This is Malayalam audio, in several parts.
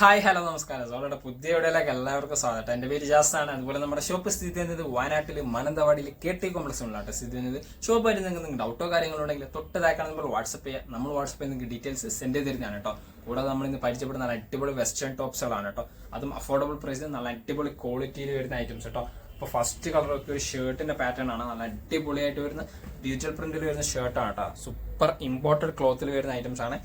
ഹായ് ഹലോ നമസ്കാരം. സോളുടെ പുതിയ വീഡിയോയിലേക്ക് എല്ലാവർക്കും സ്വാഗതം. എൻ്റെ പേര് ജാസാണ്. അതുപോലെ നമ്മുടെ ഷോപ്പ് സ്ഥിതി ചെയ്യുന്നത് വയനാട്ടിൽ മാനന്തവാടിയിൽ KT കോംപ്ലക്സിലാണ് സ്ഥിതി ചെയ്യുന്നത്. ഷോപ്പായിട്ട് നിങ്ങൾക്ക് ഡൗട്ടോ കാര്യങ്ങളോ ഉണ്ടെങ്കിൽ തൊട്ടതാക്കാൻ നമ്മൾ വാട്സപ്പ് ചെയ്യുക. നമ്മൾ വാട്സപ്പ് ചെയ്യുന്ന ഡീറ്റെയിൽസ് സെൻഡ് ചെയ്ത് തരുന്നതാണ് കേട്ടോ. കൂടാതെ നമ്മൾ ഇന്ന് പരിചയപ്പെടുന്ന നല്ല അടിപൊളി വെസ്റ്റേൺ ടോപ്സുകളാണ് കേട്ടോ. അതും അഫോർഡബിൾ പ്രൈസിൽ നല്ല അടിപൊളി ക്വാളിറ്റിയിൽ വരുന്ന ഐറ്റംസ് കേട്ടോ. അപ്പോൾ ഫസ്റ്റ് കളറൊക്കെ ഒരു ഷർട്ടിന്റെ പാറ്റേൺ ആണ്. നല്ല അടിപൊളിയായിട്ട് വരുന്ന ഡിജിറ്റൽ പ്രിന്റിൽ വരുന്ന ഷർട്ടാണ് കേട്ടോ. സൂപ്പർ ഇമ്പോർട്ടഡ് ക്ലോത്തിൽ വരുന്ന ഐറ്റംസ് ആണ്.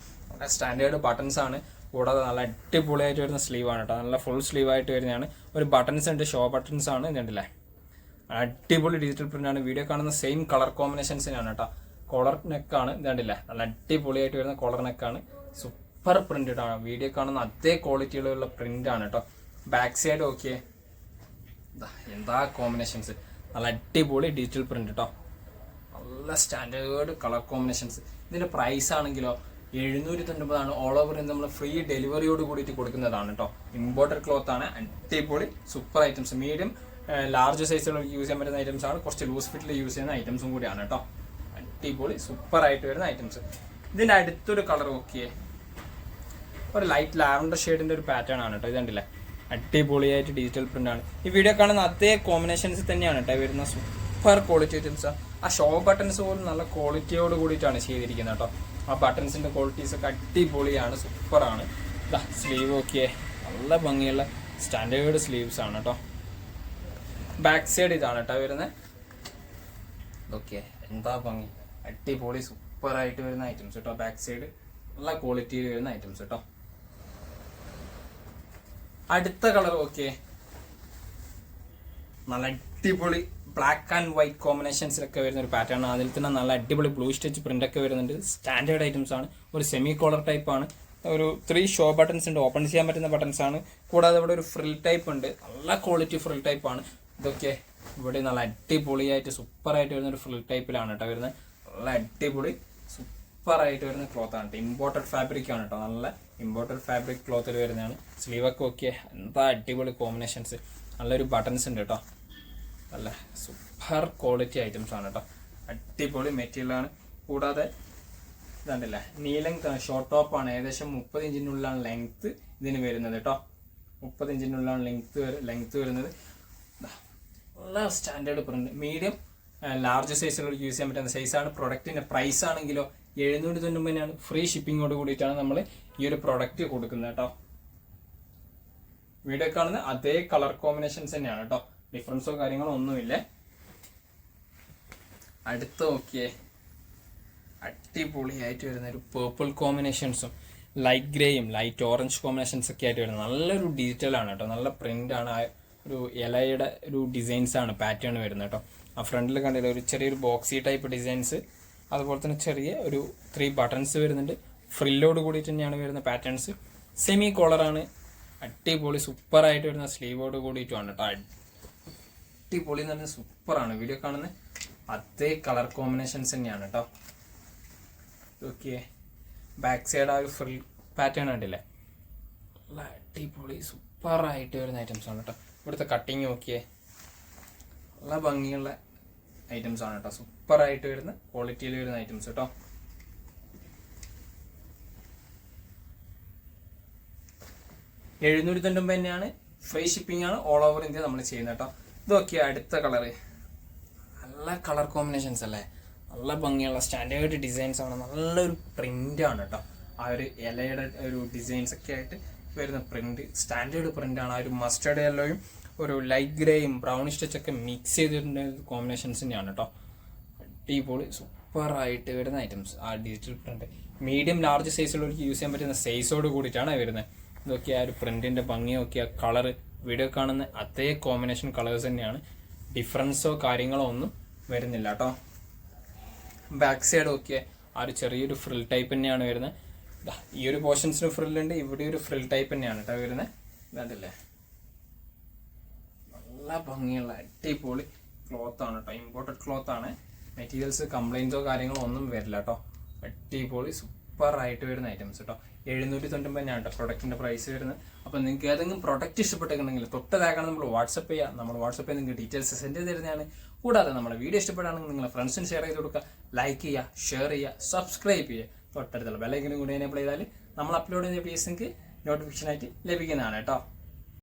സ്റ്റാൻഡേർഡ് ബട്ടൺസ് ആണ്. കൂടാതെ നല്ല അടിപൊളിയായിട്ട് വരുന്ന സ്ലീവ് ആണ് കേട്ടോ. നല്ല ഫുൾ സ്ലീവ് ആയിട്ട് വരുന്നതാണ്. ഒരു ബട്ടൺസ് ഉണ്ട്, ഷോ ബട്ടൺസ് ആണ്. ഇതുണ്ടല്ലേ, അടിപൊളി ഡിജിറ്റൽ പ്രിന്റ് ആണ്. വീഡിയോ കാണുന്ന സെയിം കളർ കോമ്പിനേഷൻസിനാണ് കേട്ടോ. കോളർ നെക്കാണ്. ഇതുണ്ടല്ലേ, നല്ല അടിപൊളിയായിട്ട് വരുന്ന കോളർ നെക്കാണ്. സൂപ്പർ പ്രിന്റഡ് ആണ്. വീഡിയോ കാണുന്ന അതേ ക്വാളിറ്റിയിലുള്ള പ്രിന്റ് ആണ് കേട്ടോ. ബാക്ക് സൈഡ് നോക്കിയേ, എന്താ കോമ്പിനേഷൻസ്. നല്ല അടിപൊളി ഡിജിറ്റൽ പ്രിന്റ് കേട്ടോ. നല്ല സ്റ്റാൻഡേർഡ് കളർ കോമ്പിനേഷൻസ്. ഇതിന്റെ പ്രൈസ് ആണെങ്കിലോ 790 ഓൾ ഓവർ നമ്മൾ ഫ്രീ ഡെലിവറിയോട് കൂടിയിട്ട് കൊടുക്കുന്നതാണ് കേട്ടോ. ഇമ്പോർട്ടഡ് ക്ലോത്ത് ആണ്. അടിപൊളി സൂപ്പർ ഐറ്റംസ്. മീഡിയം ലാർജ് സൈസുകൾ യൂസ് ചെയ്യാൻ പറ്റുന്ന ഐറ്റംസ് ആണ്. കുറച്ച് ലൂസ് ഫിറ്റിൽ യൂസ് ചെയ്യുന്ന ഐറ്റംസും കൂടിയാണ് കേട്ടോ. അടിപൊളി സൂപ്പർ ആയിട്ട് വരുന്ന ഐറ്റംസ്. ഇതിന്റെ അടുത്തൊരു കളർ നോക്കിയേ, ഒരു ലൈറ്റ് ലാവൻഡർ ഷെയ്ഡിന്റെ ഒരു പാറ്റേൺ ആണ് കേട്ടോ. ഇതുണ്ടല്ലേ, അടിപൊളിയായിട്ട് ഡിജിറ്റൽ പ്രിന്റ് ആണ്. ഈ വീഡിയോ കാണുന്ന അതേ കോമ്പിനേഷൻസ് തന്നെയാണ് കേട്ടോ വരുന്ന. Super quality items. ആ ഷോ ബട്ടൺസ് പോലും നല്ല ക്വാളിറ്റിയോട് കൂടിയിട്ടാണ് ചെയ്തിരിക്കുന്നത് കേട്ടോ. ആ ബട്ടൺസിന്റെ ക്വാളിറ്റീസ് ഒക്കെ അടിപൊളിയാണ്, സൂപ്പറാണ്. സ്ലീവ് നോക്കിയേ, നല്ല ഭംഗിയുള്ള സ്റ്റാൻഡേർഡ് സ്ലീവ്സ് ആണ് കേട്ടോ. ബാക്ക് സൈഡ് ഇതാണ് കേട്ടോ വരുന്നത്. ഓക്കെ, എന്താ ഭംഗി, അടിപൊളി സൂപ്പറായിട്ട് വരുന്ന ഐറ്റംസ് കേട്ടോ. ബാക്ക് സൈഡ് നല്ല ക്വാളിറ്റിയിൽ വരുന്ന ഐറ്റംസ് കേട്ടോ. അടുത്ത കളർ ഓക്കെ, നല്ല അടിപൊളി ബ്ലാക്ക് ആൻഡ് വൈറ്റ് കോമ്പിനേഷൻസിലൊക്കെ വരുന്ന ഒരു പാറ്റേൺ ആണ്. അതിൽ തന്നെ നല്ല അടിപൊളി ബ്ലൂ സ്റ്റിച്ച് പ്രിന്റ് ഒക്കെ വരുന്നുണ്ട്. സ്റ്റാൻഡേർഡ് ഐറ്റംസ് ആണ്. ഒരു സെമി കോളർ ടൈപ്പ് ആണ്. ഒരു 3 ഷോ ബട്ടൺസ് ഉണ്ട്, ഓപ്പൺ ചെയ്യാൻ പറ്റുന്ന ബട്ടൺസ് ആണ്. കൂടാതെ ഇവിടെ ഒരു ഫ്രിൽ ടൈപ്പ് ഉണ്ട്, നല്ല ക്വാളിറ്റി ഫ്രിൽ ടൈപ്പ് ആണ്. ഇതൊക്കെ ഇവിടെ നല്ല അടിപൊളിയായിട്ട് സൂപ്പറായിട്ട് വരുന്ന ഒരു ഫ്രിൽ ടൈപ്പിലാണ് കേട്ടോ വരുന്നത്. നല്ല അടിപൊളി സൂപ്പറായിട്ട് വരുന്ന ക്ലോത്ത് ആണ്. ഇമ്പോർട്ടഡ് ഫാബ്രിക് ആണ് കേട്ടോ. നല്ല ഇമ്പോർട്ടഡ് ഫാബ്രിക് ക്ലോത്തിൽ വരുന്നതാണ്. സ്ലീവൊക്കെ ഓക്കെ, എന്താ അടിപൊളി കോമ്പിനേഷൻസ്. നല്ലൊരു ബട്ടൺസ് ഉണ്ട് കേട്ടോ. നല്ല സൂപ്പർ ക്വാളിറ്റി ഐറ്റംസ് ആണ് കേട്ടോ. അടിപൊളി മെറ്റീരിയൽ ആണ്. കൂടാതെ ഇതാണ്ടല്ലേ, നീലം ഷോർട്ട് ടോപ്പ് ആണ്. ഏകദേശം 30 ഇഞ്ചിനുള്ളിലാണ് ലെങ്ത് ഇതിന് വരുന്നത് കേട്ടോ. 30 ഇഞ്ചിനുള്ളിലാണ് ലെങ്ത് വരുന്നത്. നല്ല സ്റ്റാൻഡേർഡ് പ്രിന്റ്. മീഡിയം ലാർജ് സൈസുകൾ യൂസ് ചെയ്യാൻ പറ്റുന്ന സൈസാണ്. പ്രൊഡക്റ്റിന്റെ പ്രൈസ് ആണെങ്കിലോ 790 ഫ്രീ ഷിപ്പിങ്ങോട് കൂടിയിട്ടാണ് നമ്മൾ ഈ ഒരു പ്രൊഡക്റ്റ് കൊടുക്കുന്നത് കേട്ടോ. വീഡിയോ കാണുന്ന അതേ കളർ കോമ്പിനേഷൻസ് തന്നെയാണ് കേട്ടോ. ഡിഫറൻസോ കാര്യങ്ങളോ ഒന്നുമില്ല. അടുത്ത് നോക്കിയേ, അടിപൊളിയായിട്ട് വരുന്ന ഒരു പേർപ്പിൾ കോമ്പിനേഷൻസും ലൈറ്റ് ഗ്രേയും ലൈറ്റ് ഓറഞ്ച് കോമ്പിനേഷൻസ് ഒക്കെ ആയിട്ട് വരുന്നത്. നല്ലൊരു ഡിജിറ്റൽ ആണ് കേട്ടോ. നല്ല പ്രിന്റ് ആണ്. ഒരു ഇലയുടെ ഒരു ഡിസൈൻസ് ആണ്, പാറ്റേൺ വരുന്നത് കേട്ടോ. ആ ഫ്രണ്ടിൽ കണ്ടില്ല, ഒരു ചെറിയൊരു ബോക്സി ടൈപ്പ് ഡിസൈൻസ്. അതുപോലെ തന്നെ ചെറിയ ഒരു 3 ബട്ടൺസ് വരുന്നുണ്ട്. ഫ്രില്ലോട് കൂടിയിട്ട് തന്നെയാണ് വരുന്ന പാറ്റേൺസ്. സെമി കോളറാണ്. അടിപൊളി സൂപ്പറായിട്ട് വരുന്ന സ്ലീവോട് കൂടിയിട്ടുമാണ് കേട്ടോ. അടിപൊളി എന്ന് പറഞ്ഞാൽ സൂപ്പറാണ്. വീഡിയോ കാണുന്ന അതേ കളർ കോമ്പിനേഷൻസ് തന്നെയാണ് കേട്ടോ. ഓക്കെ, ബാക്ക് സൈഡ് ആ ഒരു ഫ്രിൽ പാറ്റേൺ ഉണ്ടല്ലേ, നല്ല അടിപൊളി സൂപ്പറായിട്ട് വരുന്ന ഐറ്റംസ് ആണ് കേട്ടോ. ഇവിടുത്തെ കട്ടിങ് നോക്കിയേ, നല്ല ഭംഗിയുള്ള ഐറ്റംസ് ആണ് കേട്ടോ. സൂപ്പറായിട്ട് വരുന്ന ക്വാളിറ്റിയിൽ വരുന്ന ഐറ്റംസ് കേട്ടോ. $790 തന്നെയാണ്. ഫ്രീ ഷിപ്പിംഗ് ആണ്. ഓൾ ഓവർ ഇന്ത്യ നമ്മൾ ചെയ്യുന്നത് കേട്ടോ. ഇതൊക്കെ അടുത്ത കളറ്. നല്ല കളർ കോമ്പിനേഷൻസ് അല്ലേ, നല്ല ഭംഗിയുള്ള സ്റ്റാൻഡേർഡ് ഡിസൈൻസ് ആണ്. നല്ലൊരു പ്രിന്റ് ആണ് കേട്ടോ. ആ ഒരു ഇലയുടെ ഒരു ഡിസൈൻസ് ഒക്കെ ആയിട്ട് വരുന്ന പ്രിന്റ്, സ്റ്റാൻഡേർഡ് പ്രിന്റ് ആണ്. ആ ഒരു മസ്റ്റേർഡ് യെല്ലോയും ഒരു ലൈറ്റ് ഗ്രേയും ബ്രൗൺ സ്റ്റിച്ച് ഒക്കെ മിക്സ് ചെയ്തിട്ടുള്ള കോമ്പിനേഷൻസ് തന്നെയാണ് കേട്ടോ. അടിപൊളി സൂപ്പറായിട്ട് വരുന്ന ഐറ്റംസ്. ആ ഡിജിറ്റൽ പ്രിന്റ് മീഡിയം ലാർജ് സൈസുള്ളവർക്ക് യൂസ് ചെയ്യാൻ പറ്റുന്ന സൈസോട് കൂടിയിട്ടാണ് വരുന്നത്. ഇതൊക്കെ ആ ഒരു പ്രിന്റിന്റെ ഭംഗിയൊക്കെ, ആ കളർ വീഡിയോ കാണുന്ന അതേ കോമ്പിനേഷൻ കളേഴ്സ് തന്നെയാണ്. ഡിഫറൻസോ കാര്യങ്ങളോ ഒന്നും വരുന്നില്ല കേട്ടോ. ബാക്ക് സൈഡ് നോക്കിയാൽ ആ ഒരു ചെറിയൊരു ഫ്രിൽ ടൈപ്പ് തന്നെയാണ് വരുന്നത്. ഈ ഒരു പോർഷൻസിന് ഫ്രില്ലുണ്ട്, ഇവിടെ ഒരു ഫ്രിൽ ടൈപ്പ് തന്നെയാണ് കേട്ടോ വരുന്നത്. ഇതല്ലേ, നല്ല ഭംഗിയുള്ള അടിപൊളി ക്ലോത്ത് ആണ് കേട്ടോ. ഇമ്പോർട്ടഡ് ക്ലോത്ത് ആണ്. മെറ്റീരിയൽസ് കംപ്ലൈൻസോ കാര്യങ്ങളോ ഒന്നും വരില്ല കേട്ടോ. അടിപൊളി സൂപ്പറായിട്ട് വരുന്ന ഐറ്റംസ് കേട്ടോ. 790 കേട്ടോ പ്രൊഡക്റ്റിന്റെ പ്രൈസ് വരുന്നത്. അപ്പോൾ നിങ്ങൾക്ക് ഏതെങ്കിലും പ്രൊഡക്റ്റ് ഇഷ്ടപ്പെട്ടെങ്കിൽ തൊട്ടതാക്കണം നമ്മൾ വാട്സപ്പ് ചെയ്യുക. നമ്മൾ വാട്സപ്പ് ചെയ്ത് നിങ്ങൾക്ക് ഡീറ്റെയിൽസ് സെൻഡ് ചെയ്ത് തരുന്നതാണ്. കൂടാതെ നമ്മുടെ വീഡിയോ ഇഷ്ടപ്പെടുകയാണെങ്കിൽ നിങ്ങളുടെ ഫ്രണ്ട്സിന് ഷെയർ ചെയ്ത് കൊടുക്കുക, ലൈക്ക് ചെയ്യുക, ഷെയർ ചെയ്യുക, സബ്സ്ക്രൈബ് ചെയ്യുക. തൊട്ടടുത്തുള്ള ബെല്ലൈക്കനും കൂടി എനേബിൾ ചെയ്താൽ നമ്മൾ അപ്ലോഡ് ചെയ്യുന്ന വീഡിയോസ് നിങ്ങൾക്ക് നോട്ടിഫിക്കേഷനായിട്ട് ലഭിക്കുന്നതാണ് കേട്ടോ.